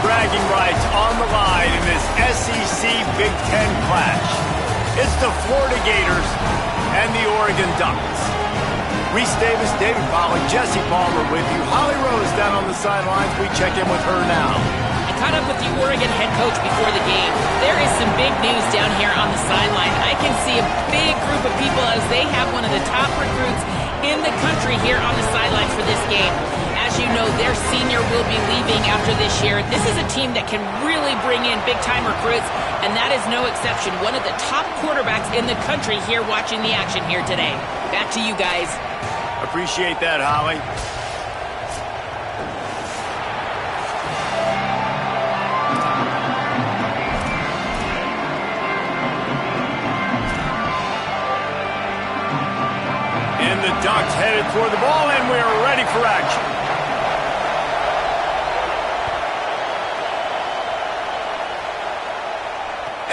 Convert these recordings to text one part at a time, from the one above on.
bragging rights on the line in this SEC Big Ten clash. It's the Florida Gators and the Oregon Ducks. Reese Davis, David Pollack, Jesse Palmer with you. Holly Rose down on the sidelines. We check in with her now. I caught up with the Oregon head coach before the game. There is some big news down here on the sideline. I can see a big group of people as they have one of the top recruits in the country here on the sidelines for this game. As you know, their senior will be leaving after this year. This is a team that can really bring in big-time recruits, and that is no exception. One of the top quarterbacks in the country here watching the action here today. Back to you guys. Appreciate that, Holly. And the Ducks headed toward the ball, and we are ready for action.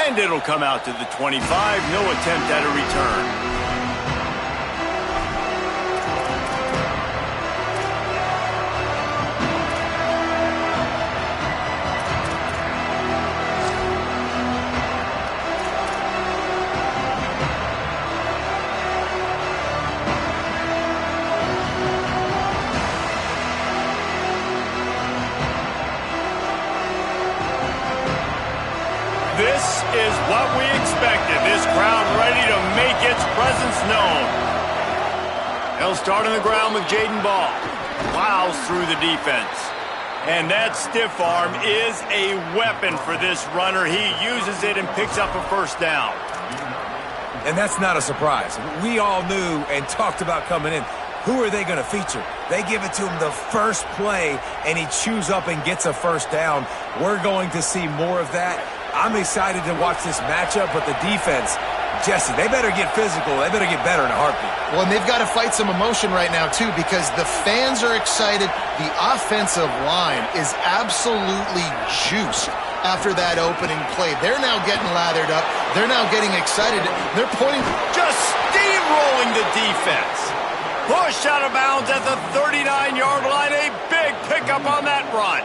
And it'll come out to the 25. No attempt at a return. This is what we expected. This crowd ready to make its presence known. They'll start on the ground with Jaden Ball. Plows through the defense. And that stiff arm is a weapon for this runner. He uses it and picks up a first down. And that's not a surprise. We all knew and talked about coming in. Who are they going to feature? They give it to him the first play, and he chews up and gets a first down. We're going to see more of that. I'm excited to watch this matchup, but the defense, Jesse, they better get physical. They better get better in a heartbeat. Well, and they've got to fight some emotion right now, too, because the fans are excited. The offensive line is absolutely juiced after that opening play. They're now getting lathered up. They're now getting excited. They're pointing. Just steamrolling the defense. Pushed out of bounds at the 39-yard line. A big pickup on that run.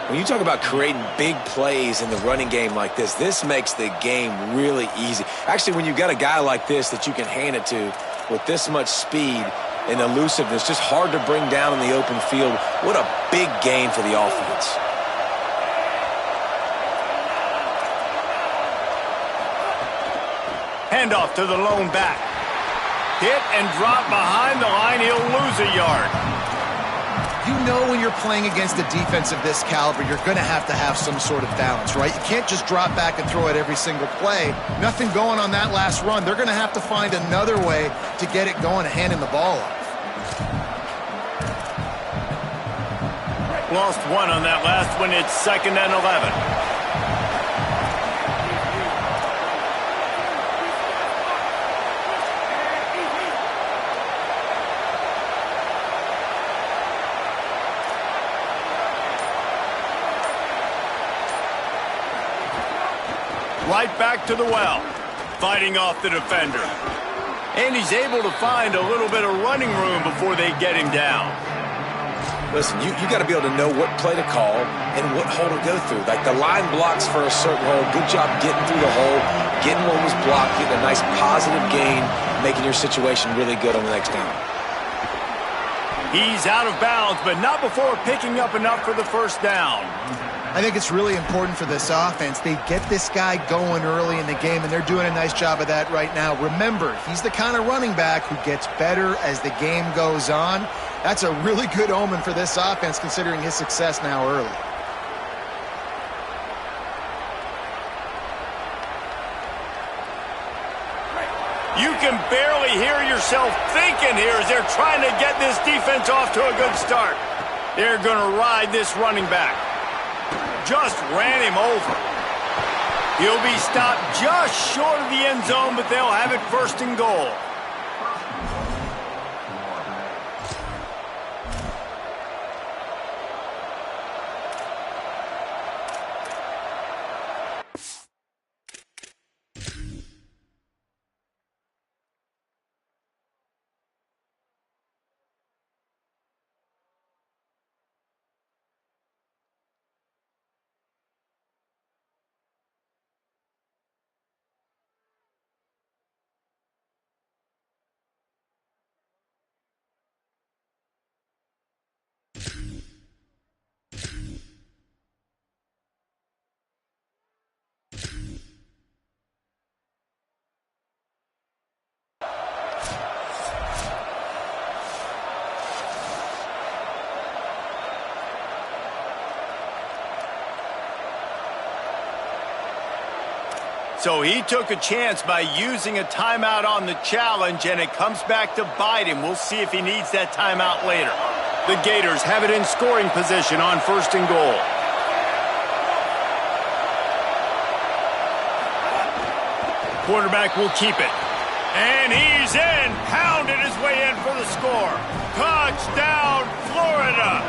When you talk about creating big plays in the running game like this makes the game really easy. Actually, when you've got a guy like this that you can hand it to with this much speed and elusiveness, just hard to bring down in the open field, what a big gain for the offense. Handoff to the lone back. Hit and drop behind the line. He'll lose a yard. You know when you're playing against a defense of this caliber, you're going to have some sort of balance, right? You can't just drop back and throw it every single play. Nothing going on that last run. They're going to have to find another way to get it going and handing the ball off. Lost one on that last one. It's 2nd and 11. Right back to the well, fighting off the defender. And he's able to find a little bit of running room before they get him down. Listen, you got to be able to know what play to call and what hole to go through. Like the line blocks for a certain hole. Good job getting through the hole, getting what was blocked, getting a nice positive gain, making your situation really good on the next down. He's out of bounds, but not before picking up enough for the first down. I think it's really important for this offense. They get this guy going early in the game, and they're doing a nice job of that right now. Remember, he's the kind of running back who gets better as the game goes on. That's a really good omen for this offense, considering his success now early. You can barely hear yourself thinking here as they're trying to get this defense off to a good start. They're going to ride this running back. Just ran him over. He'll be stopped just short of the end zone, but they'll have it 1st and goal. So he took a chance by using a timeout on the challenge, and it comes back to bite him. We'll see if he needs that timeout later. The Gators have it in scoring position on 1st and goal. Quarterback will keep it. And he's in. Pounded his way in for the score. Touchdown, Florida.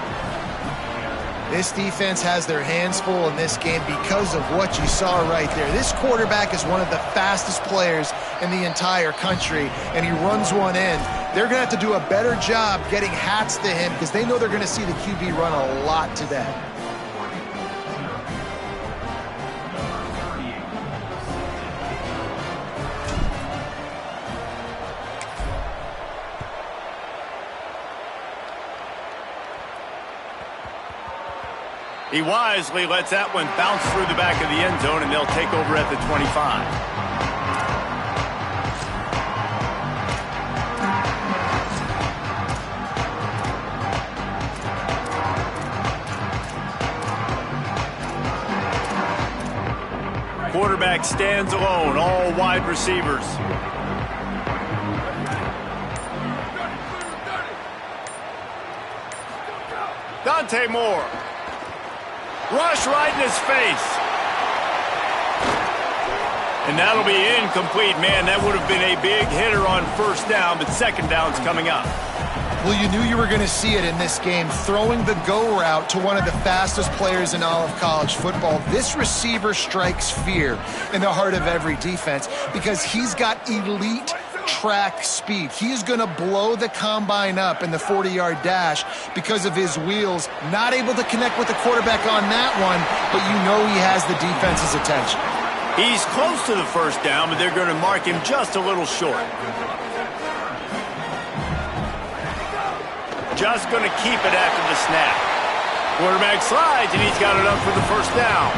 This defense has their hands full in this game because of what you saw right there. This quarterback is one of the fastest players in the entire country, and he runs one in. They're going to have to do a better job getting hats to him because they know they're going to see the QB run a lot today. He wisely lets that one bounce through the back of the end zone, and they'll take over at the 25. Quarterback stands alone, all wide receivers. Dante Moore. Rush right in his face. And that'll be incomplete. Man, that would have been a big hitter on 1st down, but 2nd down's coming up. Well, you knew you were going to see it in this game, throwing the go route to one of the fastest players in all of college football. This receiver strikes fear in the heart of every defense because he's got elite track speed. He's going to blow the combine up in the 40-yard dash because of his wheels. Not able to connect with the quarterback on that one, but you know he has the defense's attention. He's close to the 1st down, but they're going to mark him just a little short. Just going to keep it after the snap. Quarterback slides, and he's got it up for the 1st down.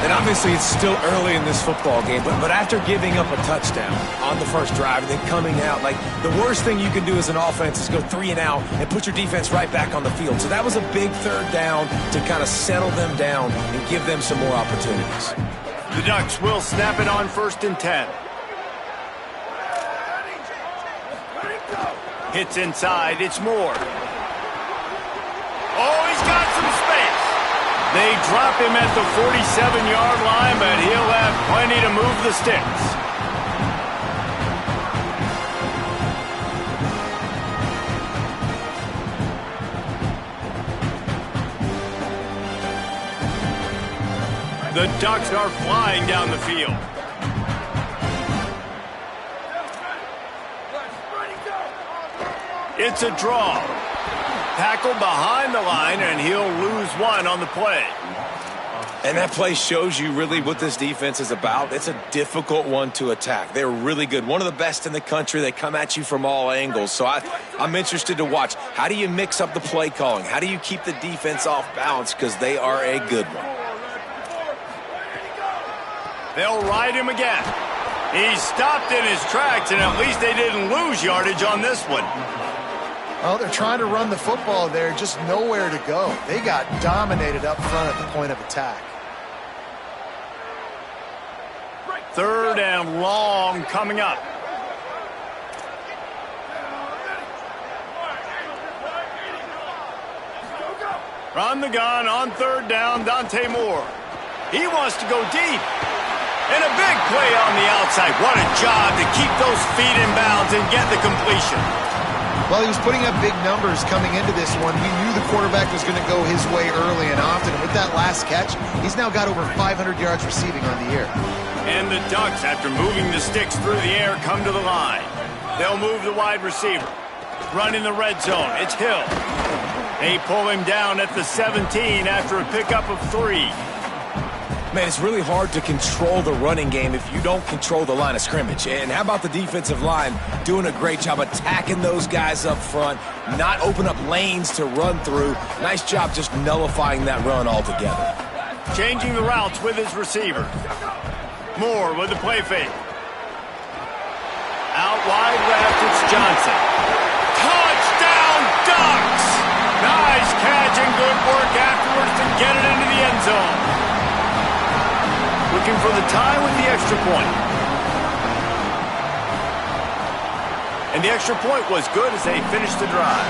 And obviously it's still early in this football game, but after giving up a touchdown on the first drive and then coming out, like the worst thing you can do as an offense is go 3 and out and put your defense right back on the field. So that was a big 3rd down to kind of settle them down and give them some more opportunities. The Ducks will snap it on 1st and 10. Hits inside, it's Moore. Oh, he's got some space. They drop him at the 47-yard line, but he'll have plenty to move the sticks. The Ducks are flying down the field. It's a draw. Tackled behind the line, and he'll lose 1 on the play. And that play shows you really what this defense is about. It's a difficult one to attack. They're really good. One of the best in the country. They come at you from all angles. So I'm interested to watch. How do you mix up the play calling? How do you keep the defense off balance? Because they are a good one. They'll ride him again. He stopped in his tracks, and at least they didn't lose yardage on this one. Well, they're trying to run the football there, just nowhere to go. They got dominated up front at the point of attack. 3rd and long coming up. Run the gun on 3rd down, Dante Moore. He wants to go deep. And a big play on the outside. What a job to keep those feet in bounds and get the completion. Well, he was putting up big numbers coming into this one. He knew the quarterback was going to go his way early and often. And with that last catch, he's now got over 500 yards receiving on the year. And the Ducks, after moving the sticks through the air, come to the line. They'll move the wide receiver. Run in the red zone. It's Hill. They pull him down at the 17 after a pickup of 3. Man, it's really hard to control the running game if you don't control the line of scrimmage. And how about the defensive line doing a great job attacking those guys up front, not open up lanes to run through. Nice job just nullifying that run altogether. Changing the routes with his receiver. Moore with the play fake. Out wide left, it's Johnson. Touchdown, Ducks! Nice catch and good work afterwards to get it into the end zone. With looking for the tie with the extra point. And the extra point was good as they finished the drive.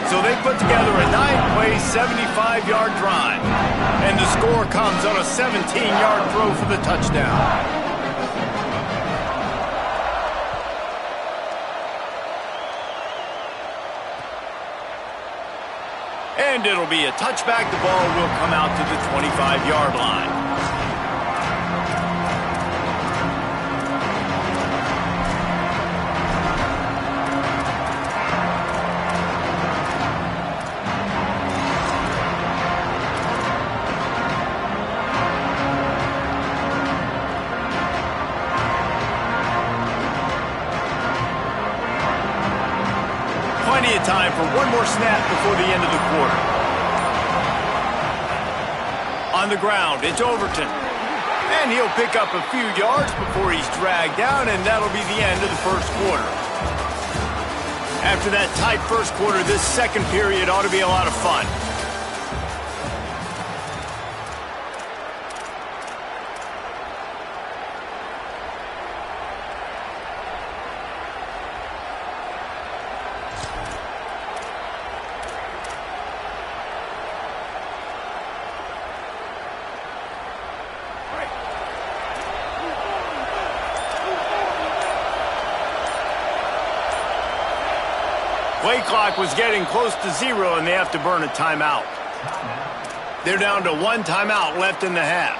So they put together a 9-play, 75-yard drive. And the score comes on a 17-yard throw for the touchdown. And it'll be a touchback. The ball will come out to the 25-yard line. Plenty of time for one more snap before the end of the quarter. On the ground, it's Overton. And he'll pick up a few yards before he's dragged down, and that'll be the end of the first quarter. After that tight first quarter, this second period ought to be a lot of fun. Play clock was getting close to 0, and they have to burn a timeout. They're down to 1 timeout left in the half.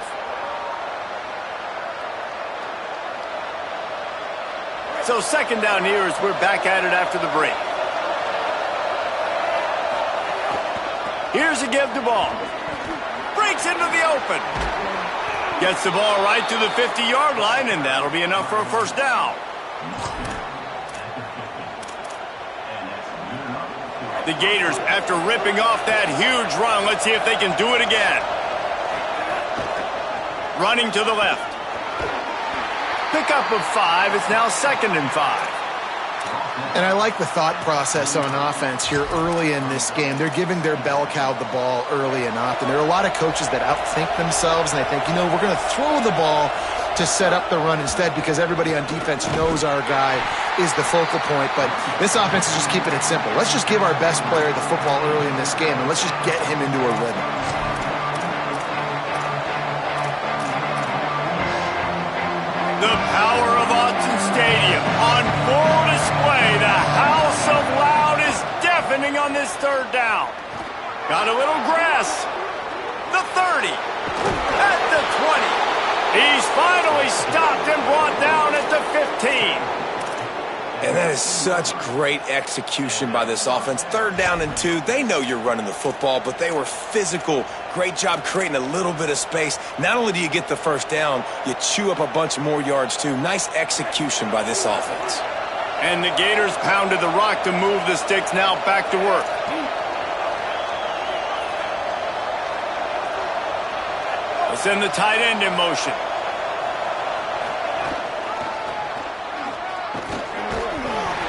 So second down here as we're back at it after the break. Here's a give to ball. Breaks into the open. Gets the ball right to the 50-yard line, and that'll be enough for a first down. The Gators, after ripping off that huge run, let's see if they can do it again. Running to the left. Pickup of 5. It's now 2nd and 5. And I like the thought process on offense here early in this game. They're giving their bell cow the ball early and often. There are a lot of coaches that outthink themselves, and I think, we're going to throw the ball to set up the run instead because everybody on defense knows our guy is the focal point. But this offense is just keeping it simple. Let's just give our best player the football early in this game, and let's just get him into a rhythm. The power of Autzen Stadium on full display. The house of loud is deafening on this third down. Got a little grass. The 30. At the 20. He's finally stopped and brought down at the 15. And that is such great execution by this offense. 3rd down and 2. They know you're running the football, but they were physical. Great job creating a little bit of space. Not only do you get the first down, you chew up a bunch more yards too. Nice execution by this offense. And the Gators pounded the rock to move the sticks. Now back to work. We'll send the tight end in motion.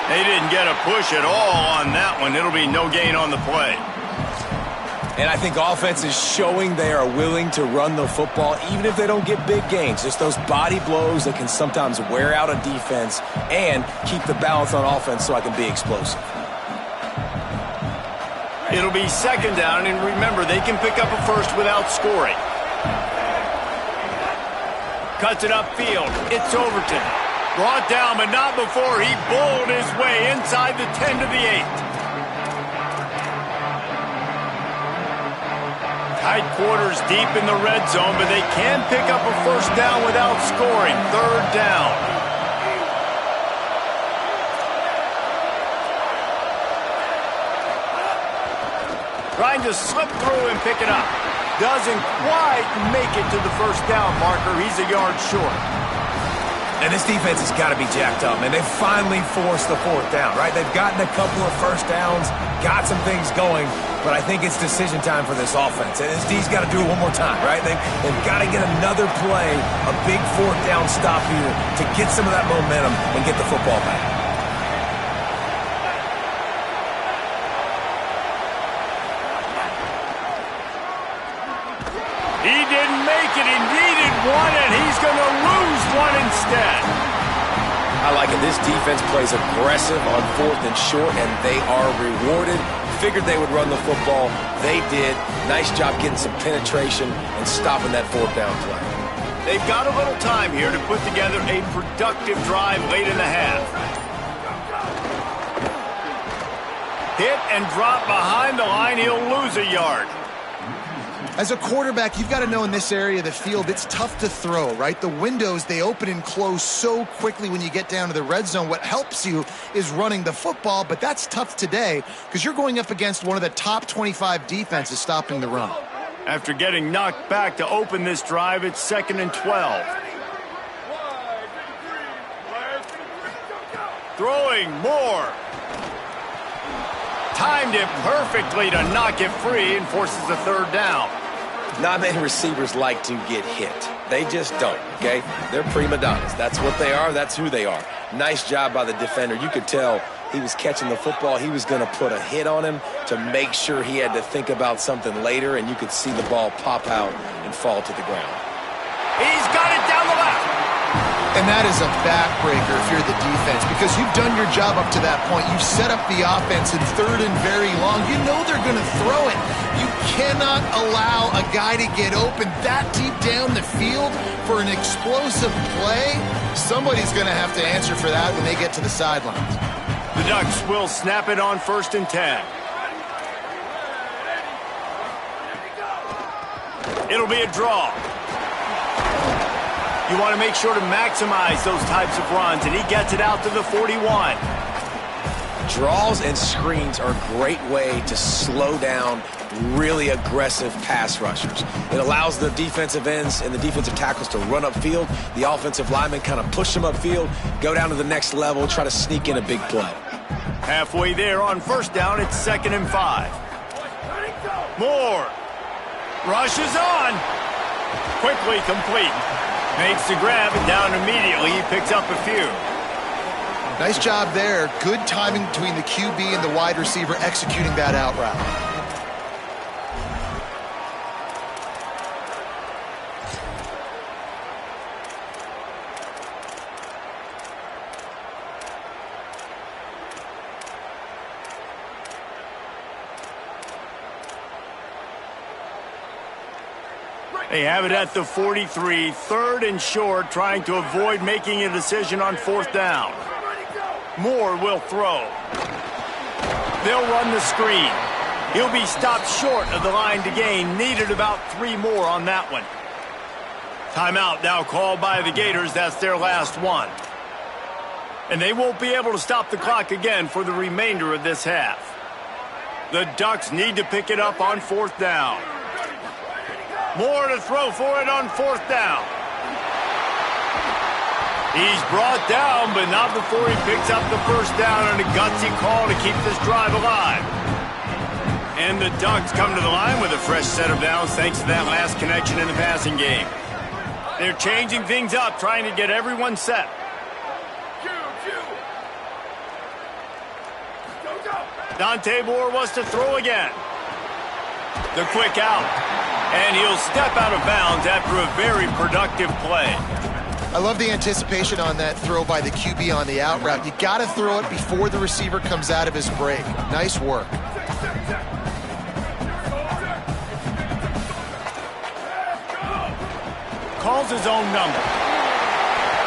They didn't get a push at all on that one. It'll be no gain on the play. And I think offense is showing they are willing to run the football, even if they don't get big gains. Just those body blows that can sometimes wear out a defense and keep the balance on offense so I can be explosive. It'll be 2nd down, and remember, they can pick up a first without scoring. Cuts it upfield. It's Overton. Brought down, but not before he bowled his way inside the 10 to the 8. Tight quarters deep in the red zone, but they can pick up a first down without scoring. 3rd down. Trying to slip through and pick it up. Doesn't quite make it to the first down marker. He's a yard short. And this defense has got to be jacked up, man. They've finally forced the 4th down, right? They've gotten a couple of first downs, got some things going, but I think it's decision time for this offense. And this D's got to do it one more time, right? They've got to get another play, a big 4th down stop here to get some of that momentum and get the football back. He didn't make it. He needed one, and he's going instead. I like it. This defense plays aggressive on 4th and short, and they are rewarded. Figured they would run the football. They did. Nice job getting some penetration and stopping that 4th down play. They've got a little time here to put together a productive drive late in the half. Hit and drop behind the line. He'll lose a yard. As a quarterback, you've got to know in this area of the field, it's tough to throw, right? The windows, they open and close so quickly when you get down to the red zone. What helps you is running the football, but that's tough today because you're going up against one of the top 25 defenses stopping the run. After getting knocked back to open this drive, it's 2nd and 12. Throwing more. Timed it perfectly to knock it free and forces a 3rd down. Not many receivers like to get hit. They just don't, okay? They're prima donnas. That's what they are. That's who they are. Nice job by the defender. You could tell he was catching the football. He was going to put a hit on him to make sure he had to think about something later, and you could see the ball pop out and fall to the ground. He's got it down the left. And that is a backbreaker if you're the defense because you've done your job up to that point. You've set up the offense in 3rd and very long. You know they're going to throw it. You cannot allow a guy to get open that deep down the field for an explosive play. Somebody's going to have to answer for that when they get to the sidelines. The Ducks will snap it on 1st and 10. It'll be a draw. You want to make sure to maximize those types of runs, and he gets it out to the 41. Draws and screens are a great way to slow down really aggressive pass rushers. It allows the defensive ends and the defensive tackles to run upfield. The offensive linemen kind of push them upfield, go down to the next level, try to sneak in a big play. Halfway there on 1st down, it's 2nd and 5. Moore rushes on. Quickly complete. Makes the grab and down immediately. He picks up a few. Nice job there. Good timing between the QB and the wide receiver executing that out route. They have it at the 43, 3rd and short, trying to avoid making a decision on 4th down. Moore will throw. They'll run the screen. He'll be stopped short of the line to gain. Needed about 3 more on that one. Timeout now called by the Gators. That's their last one. And they won't be able to stop the clock again for the remainder of this half. The Ducks need to pick it up on 4th down. Moore to throw for it on 4th down. He's brought down, but not before he picks up the 1st down on a gutsy call to keep this drive alive. And the Ducks come to the line with a fresh set of downs thanks to that last connection in the passing game. They're changing things up, trying to get everyone set. Dante Moore wants to throw again. The quick out. And he'll step out of bounds after a very productive play. I love the anticipation on that throw by the QB on the out route. You got to throw it before the receiver comes out of his break. Nice work. Calls his own number.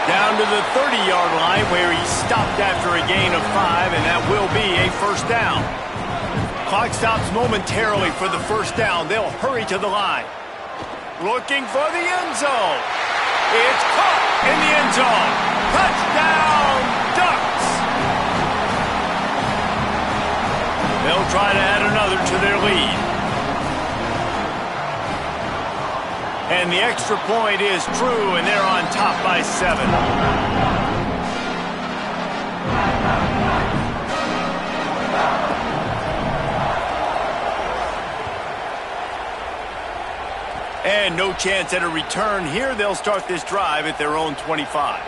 Down to the 30-yard line where he stopped after a gain of 5, and that will be a 1st down. Clock stops momentarily for the 1st down. They'll hurry to the line. Looking for the end zone. It's caught in the end zone. Touchdown, Ducks. They'll try to add another to their lead. And the extra point is true, and they're on top by 7. And no chance at a return here. They'll start this drive at their own 25.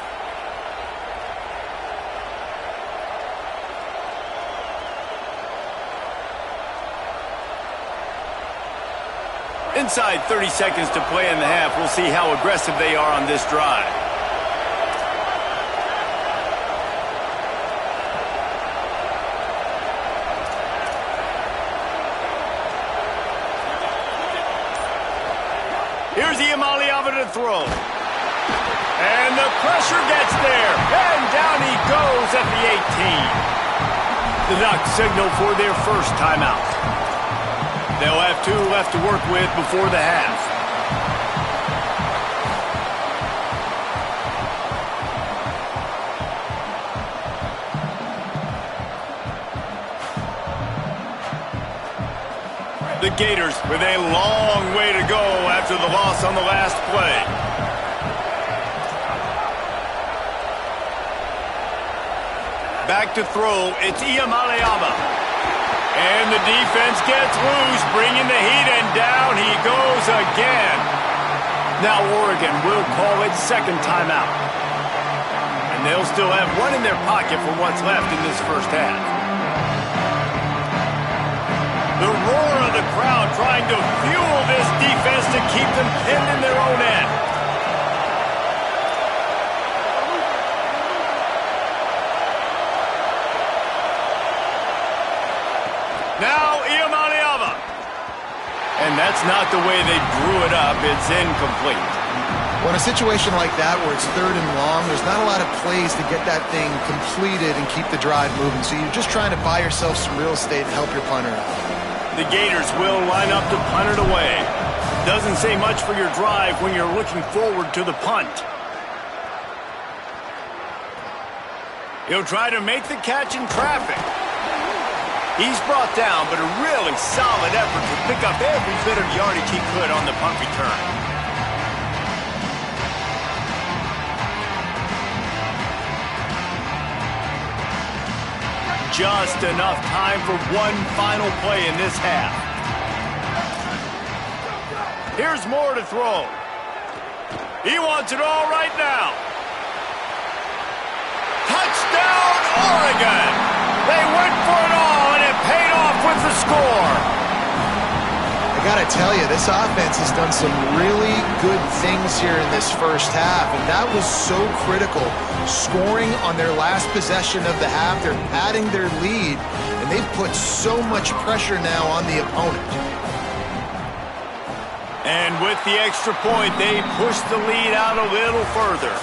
Inside 30 seconds to play in the half. We'll see how aggressive they are on this drive. Iamaleava to throw. And the pressure gets there. And down he goes at the 18. The Ducks signal for their first timeout. They'll have 2 left to work with before the half. The Gators with a long way to go after the loss on the last play. Back to throw, it's Iamaleava. And the defense gets loose, bringing the heat, and down he goes again. Now Oregon will call its second timeout. And they'll still have 1 in their pocket for what's left in this first half. The roar of the crowd trying to fuel this defense to keep them pinned in their own end. Now Iamaleava. And that's not the way they drew it up. It's incomplete. Well, in a situation like that where it's 3rd and long, there's not a lot of plays to get that thing completed and keep the drive moving. So you're just trying to buy yourself some real estate and help your punter out. The Gators will line up to punt it away. Doesn't say much for your drive when you're looking forward to the punt. He'll try to make the catch in traffic. He's brought down, but a really solid effort to pick up every bit of yardage he could on the punt return. Just enough time for one final play in this half. Here's more to throw. He wants it all right now. Touchdown, Oregon! They went for it all, and it paid off with the score. I got to tell you, this offense has done some really good things here in this first half, and that was so critical. Scoring on their last possession of the half, they're padding their lead, and they've put so much pressure now on the opponent. And with the extra point, they push the lead out a little further.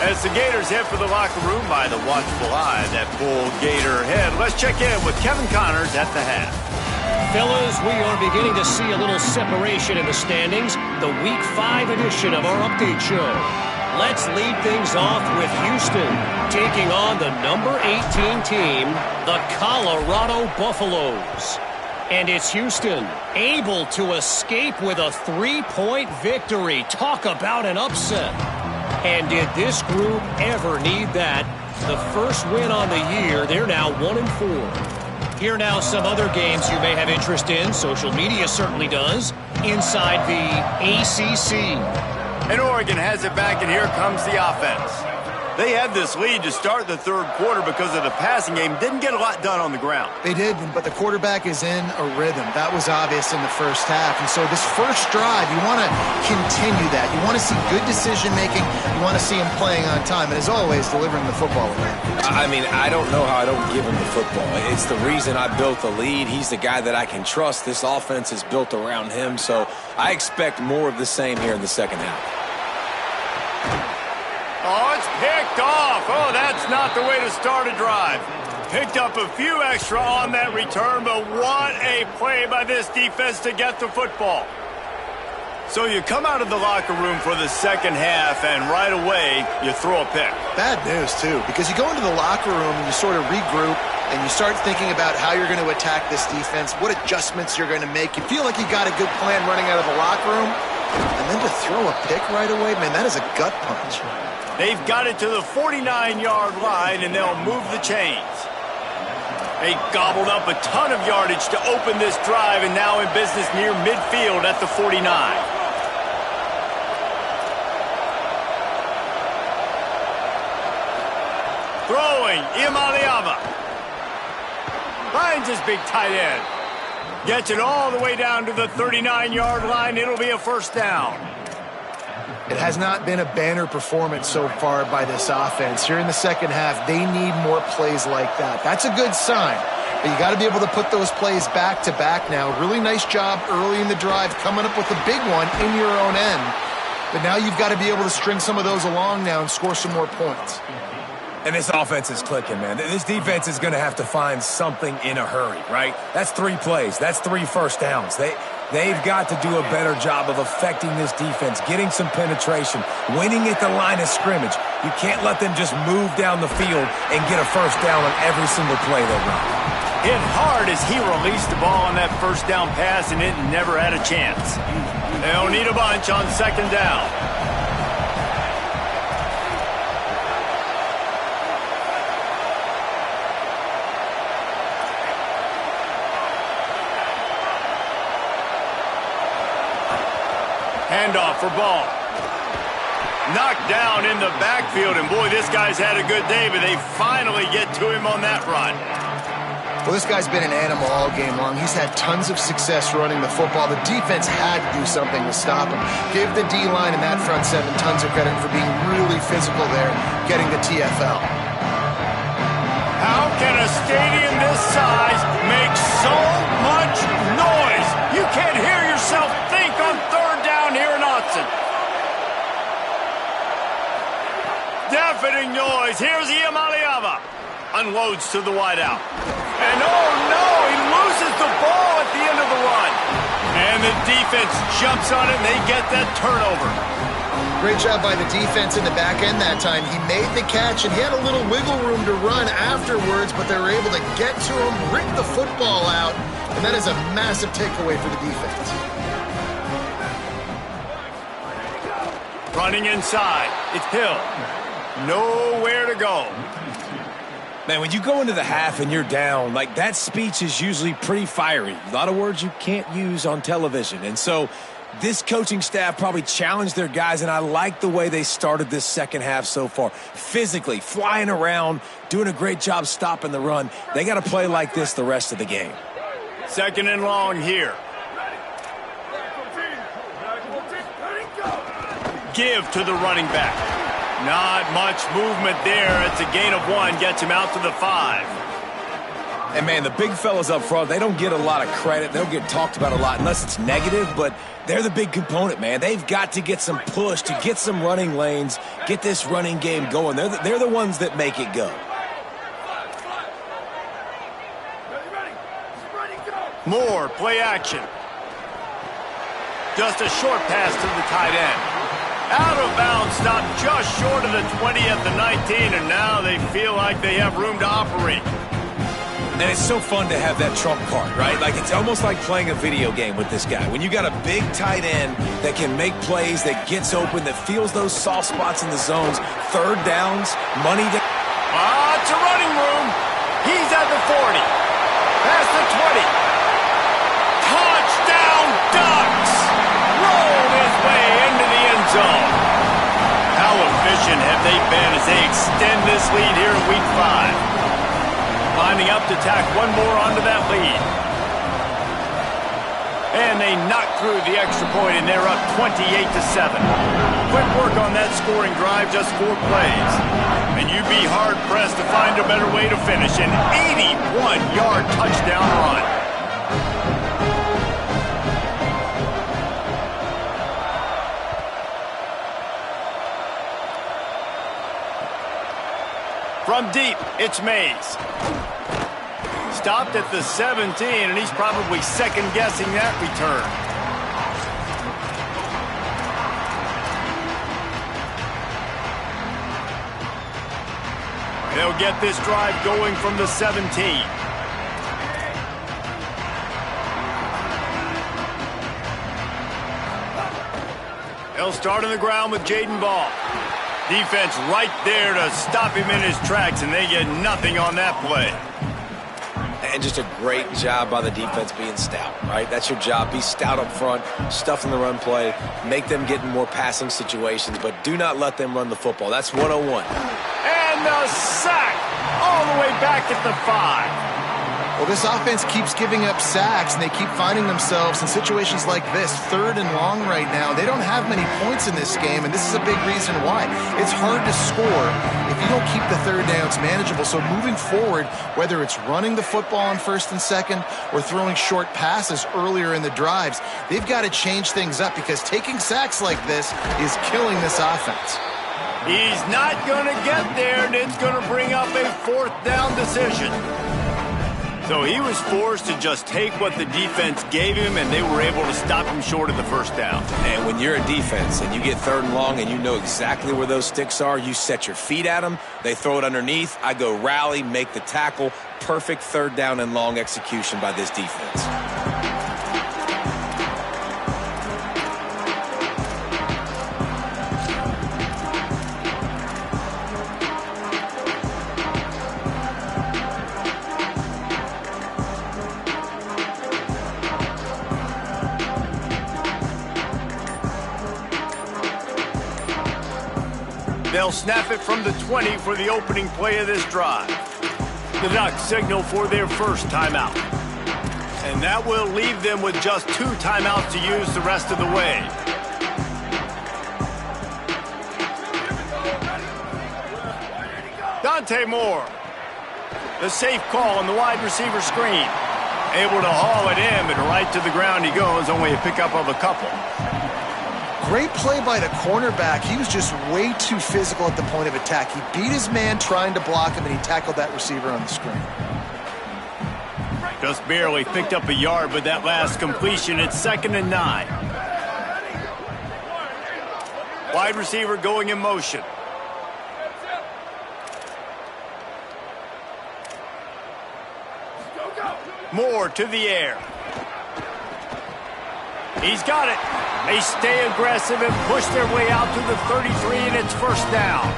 As the Gators head for the locker room by the watchful eye, that full Gator head. Let's check in with Kevin Connors at the half. Fellas, we are beginning to see a little separation in the standings. The Week 5 edition of our update show. Let's lead things off with Houston taking on the number 18 team, the Colorado Buffaloes. And it's Houston able to escape with a 3-point victory. Talk about an upset. And did this group ever need that? The first win on the year, they're now 1-4. Here now some other games you may have interest in. Social media certainly does. Inside the ACC. And Oregon has it back, and here comes the offense. They had this lead to start the third quarter because of the passing game. Didn't get a lot done on the ground. They did, but the quarterback is in a rhythm. That was obvious in the first half. And so this first drive, you want to continue that. You want to see good decision-making. You want to see him playing on time. And as always, delivering the football away. I mean, I don't know how I don't give him the football. It's the reason I built the lead. He's the guy that I can trust. This offense is built around him. So I expect more of the same here in the second half. Oh, it's picked off. Oh, that's not the way to start a drive. Picked up a few extra on that return, but what a play by this defense to get the football. So you come out of the locker room for the second half, and right away, you throw a pick. Bad news, too, because you go into the locker room and you sort of regroup, and you start thinking about how you're going to attack this defense, what adjustments you're going to make. You feel like you got a good plan running out of the locker room, and then to throw a pick right away, man, that is a gut punch. They've got it to the 49-yard line, and they'll move the chains. They gobbled up a ton of yardage to open this drive, and now in business near midfield at the 49. Throwing, Iamaleava. Finds his big tight end. Gets it all the way down to the 39-yard line. It'll be a first down. It has not been a banner performance so far by this offense. Here in the second half, they need more plays like that. That's a good sign. But you got to be able to put those plays back to back now. Really nice job early in the drive, coming up with a big one in your own end. But now you've got to be able to string some of those along now and score some more points. And this offense is clicking, man. This defense is going to have to find something in a hurry, right? That's 3 plays. That's 3 first downs. They've got to do a better job of affecting this defense, getting some penetration, winning at the line of scrimmage. You can't let them just move down the field and get a first down on every single play they run. Hit hard as he released the ball on that first down pass, and it never had a chance. They'll need a bunch on second down. Handoff for Ball. Knocked down in the backfield, and boy, this guy's had a good day, but they finally get to him on that run. Well, this guy's been an animal all game long. He's had tons of success running the football. The defense had to do something to stop him. Give the D-line and that front 7 tons of credit for being really physical there, getting the TFL. How can a stadium this size make so much noise? You can't hear yourself think on third down here in Austin. Deafening noise. Here's Iamaleava. Unloads to the wideout. And oh no, he loses the ball at the end of the run. And the defense jumps on it and they get that turnover. Great job by the defense in the back end that time. He made the catch, and he had a little wiggle room to run afterwards, but they were able to get to him, rip the football out, and that is a massive takeaway for the defense. Running inside. It's Hill. Nowhere to go. Man, when you go into the half and you're down, like that speech is usually pretty fiery. A lot of words you can't use on television. And so this coaching staff probably challenged their guys, and I like the way they started this second half so far. Physically, flying around, doing a great job stopping the run. They got to play like this the rest of the game. Second and long here. Give to the running back. Not much movement there. It's a gain of 1. Gets him out to the 5. And, man, the big fellas up front, they don't get a lot of credit. They don't get talked about a lot unless it's negative, but they're the big component, man. They've got to get some push, to get some running lanes, get this running game going. They're the ones that make it go. Moore, play action. Just a short pass to the tight end. Out of bounds, stopped just short of the 20 at the 19, and now they feel like they have room to operate. And it's so fun to have that trump card, right? Like, it's almost like playing a video game with this guy. When you got a big tight end that can make plays, that gets open, that feels those soft spots in the zones, third downs, money down. It's a running room. He's at the 40. Past the 20. Touchdown Ducks! Rolled his way into the end zone. How efficient have they been as they extend this lead here in Week 5? Lining up to tack one more onto that lead. And they knock through the extra point, and they're up 28-7. Quick work on that scoring drive, just 4 plays. And you'd be hard-pressed to find a better way to finish an 81-yard touchdown run. From deep, it's Mays. Stopped at the 17, and he's probably second-guessing that return. They'll get this drive going from the 17. They'll start on the ground with Jaden Ball. Defense right there to stop him in his tracks, and they get nothing on that play. And just a great job by the defense being stout, right? That's your job. Be stout up front, stuff in the run play, make them get in more passing situations, but do not let them run the football. That's 101. And the sack all the way back at the 5. Well, this offense keeps giving up sacks, and they keep finding themselves in situations like this, 3rd and long right now. They don't have many points in this game, and this is a big reason why. It's hard to score if you don't keep the 3rd downs manageable. So moving forward, whether it's running the football on 1st and 2nd or throwing short passes earlier in the drives, they've got to change things up because taking sacks like this is killing this offense. He's not going to get there, and it's going to bring up a 4th down decision. So he was forced to just take what the defense gave him, and they were able to stop him short of the 1st down. And when you're a defense and you get 3rd and long and you know exactly where those sticks are, you set your feet at them, they throw it underneath, I go rally, make the tackle. Perfect 3rd down and long execution by this defense. They'll snap it from the 20 for the opening play of this drive. The Ducks signal for their first timeout. And that will leave them with just 2 timeouts to use the rest of the way. Dante Moore. The safe call on the wide receiver screen. Able to haul it in, but right to the ground he goes, only a pickup of a couple. Great play by the cornerback. He was just way too physical at the point of attack. He beat his man trying to block him, and he tackled that receiver on the screen. Just barely picked up a yard with that last completion. It's 2nd and 9. Wide receiver going in motion. Moore to the air. He's got it. They stay aggressive and push their way out to the 33, and it's 1st down.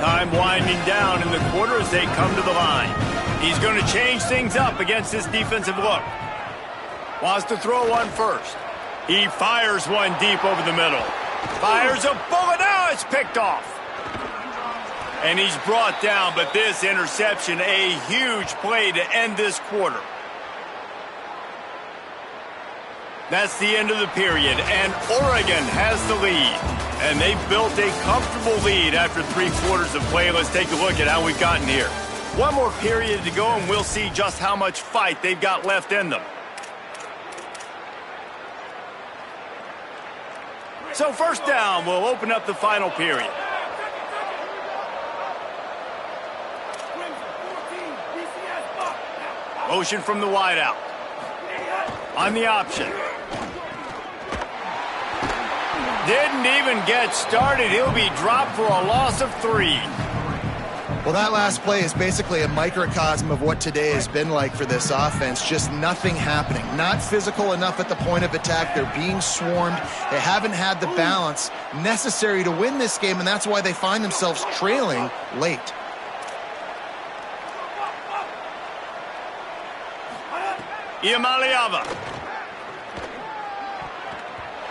Time winding down in the quarter as they come to the line. He's going to change things up against this defensive look. Wants to throw one first. He fires one deep over the middle. Fires a bullet. Now it's picked off. And he's brought down, but this interception, a huge play to end this quarter. That's the end of the period, and Oregon has the lead. And they've built a comfortable lead after 3 quarters of play. Let's take a look at how we've gotten here. One more period to go, and we'll see just how much fight they've got left in them. So 1st down will open up the final period. Motion from the wideout. On the option. Didn't even get started. He'll be dropped for a loss of 3. Well, that last play is basically a microcosm of what today has been like for this offense. Just nothing happening. Not physical enough at the point of attack. They're being swarmed. They haven't had the balance necessary to win this game, and that's why they find themselves trailing late. Iamaleava.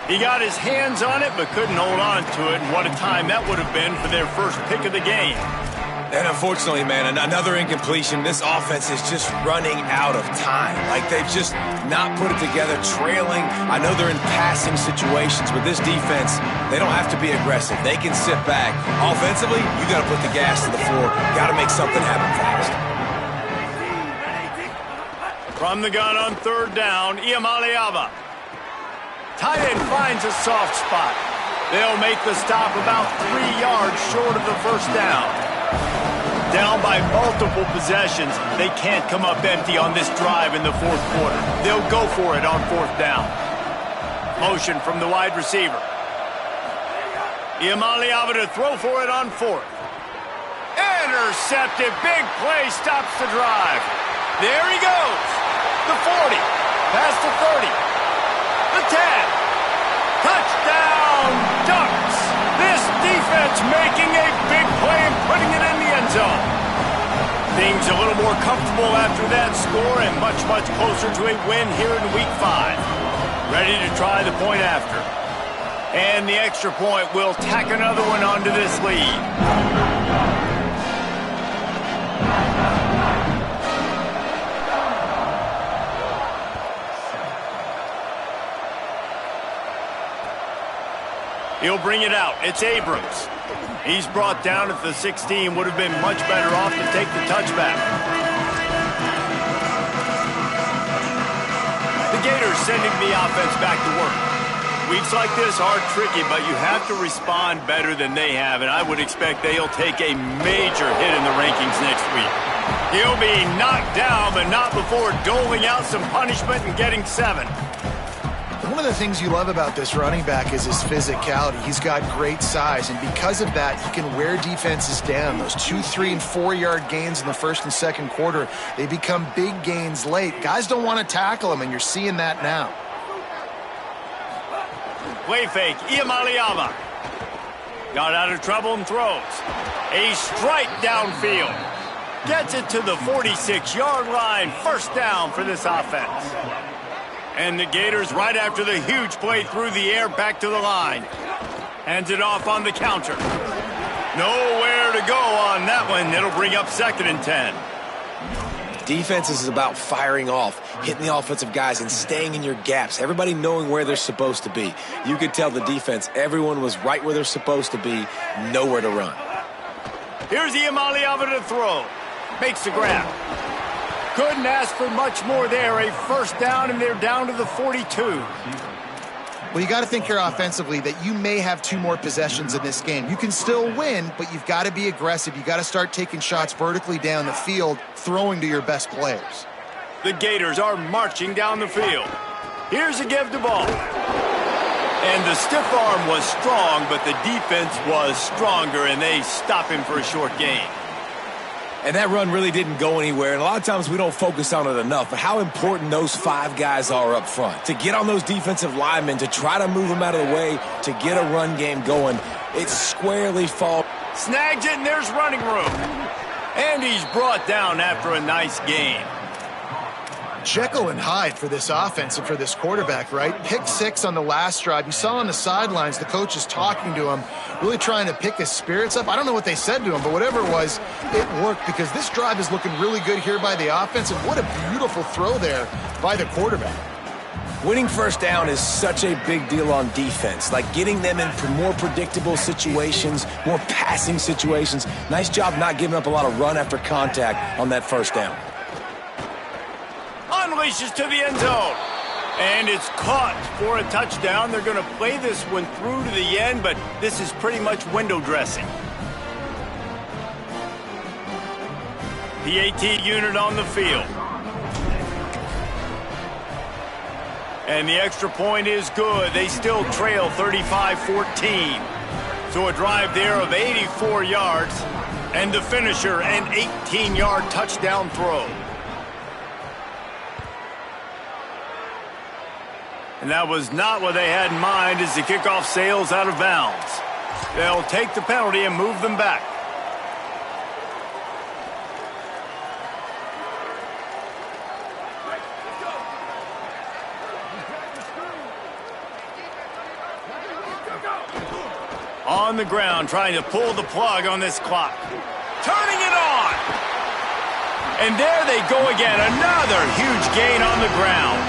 He got his hands on it, but couldn't hold on to it. And what a time that would have been for their first pick of the game. And unfortunately, man, another incompletion. This offense is just running out of time. Like they've just not put it together, trailing. I know they're in passing situations, but this defense, they don't have to be aggressive. They can sit back. Offensively, you got to put the gas to the floor. Got to make something happen fast. From the gun on 3rd down, Iamaleava. Tight end finds a soft spot. They'll make the stop about 3 yards short of the 1st down. Down by multiple possessions, they can't come up empty on this drive in the 4th quarter. They'll go for it on 4th down. Motion from the wide receiver. Iamaleava to throw for it on 4th. Intercepted. Big play stops the drive. There he goes. The 40. Past the 30. The 10. Touchdown, Ducks. This defense making a big play and putting it in the end zone. Things a little more comfortable after that score and much, much closer to a win here in Week 5. Ready to try the point after. And the extra point will tack another one onto this lead. He'll bring it out. It's Abrams. He's brought down at the 16. Would have been much better off to take the touchback. The Gators sending the offense back to work. Weeks like this are tricky, but you have to respond better than they have, and I would expect they'll take a major hit in the rankings next week. He'll be knocked down, but not before doling out some punishment and getting 7. One of the things you love about this running back is his physicality. He's got great size, and because of that, he can wear defenses down. Those 2-, 3-, and 4-yard gains in the first and second quarter, they become big gains late. Guys don't want to tackle him, and you're seeing that now. Play fake, Iamaleava. Got out of trouble and throws. A strike downfield. Gets it to the 46-yard line. First down for this offense. And the Gators, right after the huge play through the air, back to the line. Hands it off on the counter. Nowhere to go on that one. It'll bring up 2nd and 10. Defense is about firing off, hitting the offensive guys, and staying in your gaps. Everybody knowing where they're supposed to be. You could tell the defense, everyone was right where they're supposed to be, nowhere to run. Here's Iamaleava to throw. Makes the grab. Couldn't ask for much more there. A first down, and they're down to the 42. Well, you got to think here offensively that you may have 2 more possessions in this game. You can still win, but you've got to be aggressive. You got to start taking shots vertically down the field, throwing to your best players. The Gators are marching down the field. Here's a give to ball. And the stiff arm was strong, but the defense was stronger, and they stop him for a short gain. And that run really didn't go anywhere. And a lot of times we don't focus on it enough, but how important those 5 guys are up front. To get on those defensive linemen, to try to move them out of the way, to get a run game going, it squarely falls. Snags it, and there's running room. And he's brought down after a nice gain. Jekyll and Hyde for this offense and for this quarterback, right? Pick 6 on the last drive. You saw on the sidelines the coach is talking to him, really trying to pick his spirits up. I don't know what they said to him, but whatever it was, it worked because this drive is looking really good here by the offense, and what a beautiful throw there by the quarterback. Winning first down is such a big deal on defense, like getting them in more predictable situations, more passing situations. Nice job not giving up a lot of run after contact on that first down. Unleashes to the end zone. And it's caught for a touchdown. They're going to play this one through to the end, but this is pretty much window dressing. The AT unit on the field. And the extra point is good. They still trail 35-14. So a drive there of 84 yards. And the finisher, an 18-yard touchdown throw. And that was not what they had in mind as the kickoff sails out of bounds. They'll take the penalty and move them back. On the ground, trying to pull the plug on this clock. Turning it on! And there they go again, another huge gain on the ground.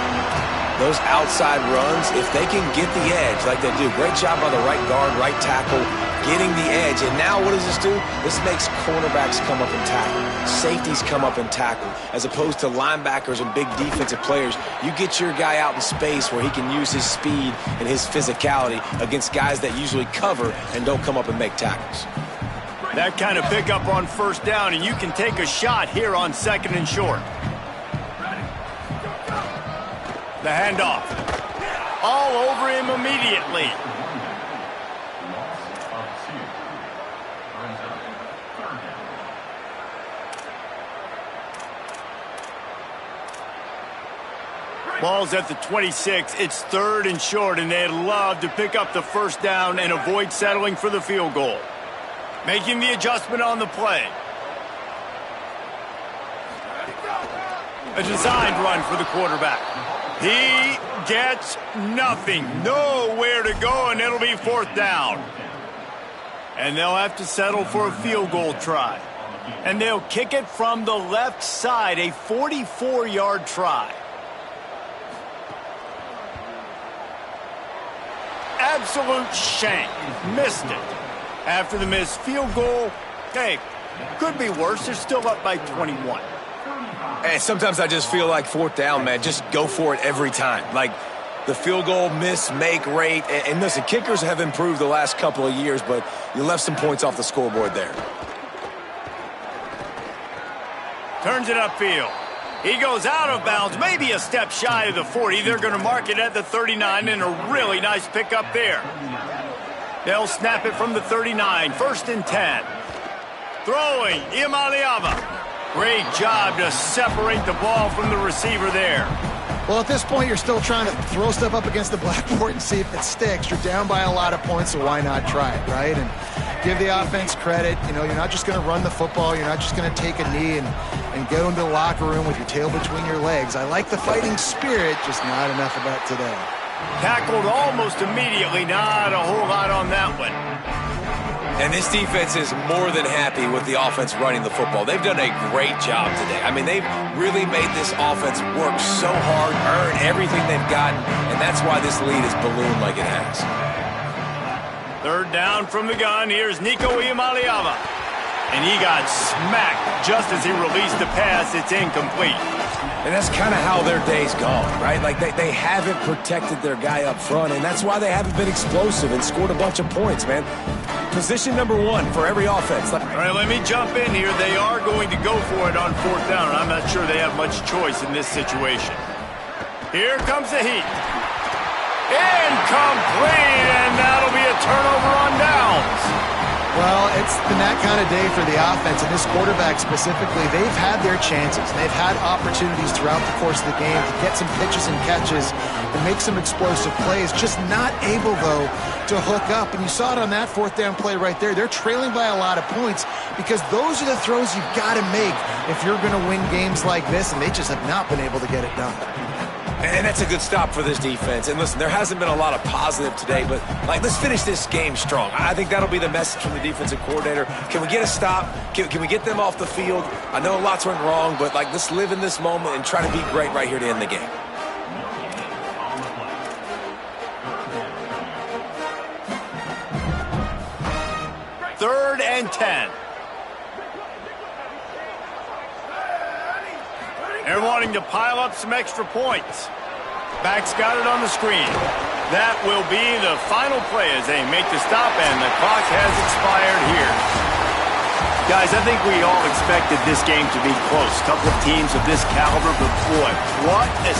Those outside runs, if they can get the edge like they do, great job by the right guard, right tackle, getting the edge. And now what does this do? This makes cornerbacks come up and tackle. Safeties come up and tackle. As opposed to linebackers and big defensive players, you get your guy out in space where he can use his speed and his physicality against guys that usually cover and don't come up and make tackles. That kind of pickup on first down, and you can take a shot here on 2nd and short. The handoff. All over him immediately. Ball's at the 26. It's 3rd and short, and they'd love to pick up the first down and avoid settling for the field goal. Making the adjustment on the play. A designed run for the quarterback. He gets nothing. Nowhere to go, and it'll be 4th down. And they'll have to settle for a field goal try. And they'll kick it from the left side, a 44-yard try. absolute shank. Missed it. After the missed field goal, hey, could be worse. They're still up by 21. And sometimes I just feel like fourth down, man. Just go for it every time. Like the field goal miss-make rate. And listen, kickers have improved the last couple of years, but you left some points off the scoreboard there. Turns it upfield. He goes out of bounds, maybe a step shy of the 40. They're going to mark it at the 39, and a really nice pickup there. They'll snap it from the 39, 1st and 10. Throwing, Ncaa. Great job to separate the ball from the receiver there. Well, at this point, you're still trying to throw stuff up against the blackboard and see if it sticks. You're down by a lot of points, so why not try it, right? And give the offense credit. You know, you're not just going to run the football. You're not just going to take a knee and go into the locker room with your tail between your legs. I like the fighting spirit, just not enough of that today. Tackled almost immediately. Not a whole lot on that one. And this defense is more than happy with the offense running the football. They've done a great job today. I mean, they've really made this offense work so hard, earn everything they've gotten, and that's why this lead is ballooned like it has. 3rd down from the gun. Here's Ncaa. And he got smacked just as he released the pass. It's incomplete. And that's kind of how their day's gone, right? Like they haven't protected their guy up front, and that's why they haven't been explosive and scored a bunch of points, man. Position number 1 for every offense. All right, let me jump in here. They are going to go for it on 4th down, and I'm not sure they have much choice in this situation. Here comes the heat. Incomplete, and that'll be a turnover on downs. Well, it's been that kind of day for the offense, and this quarterback specifically, they've had their chances. They've had opportunities throughout the course of the game to get some pitches and catches and make some explosive plays, just not able, though, to hook up. And you saw it on that 4th down play right there. They're trailing by a lot of points because those are the throws you've got to make if you're going to win games like this, and they just have not been able to get it done. And that's a good stop for this defense. And listen, there hasn't been a lot of positive today, but let's finish this game strong. I think that'll be the message from the defensive coordinator. Can we get a stop? Can we get them off the field? I know lots went wrong, but let's live in this moment and try to be great right here to end the game. Third and 10. They're wanting to pile up some extra points. Back's got it on the screen. That will be the final play as they make the stop, and the clock has expired here. Guys, I think we all expected this game to be close. Couple of teams of this caliber, but boy, what a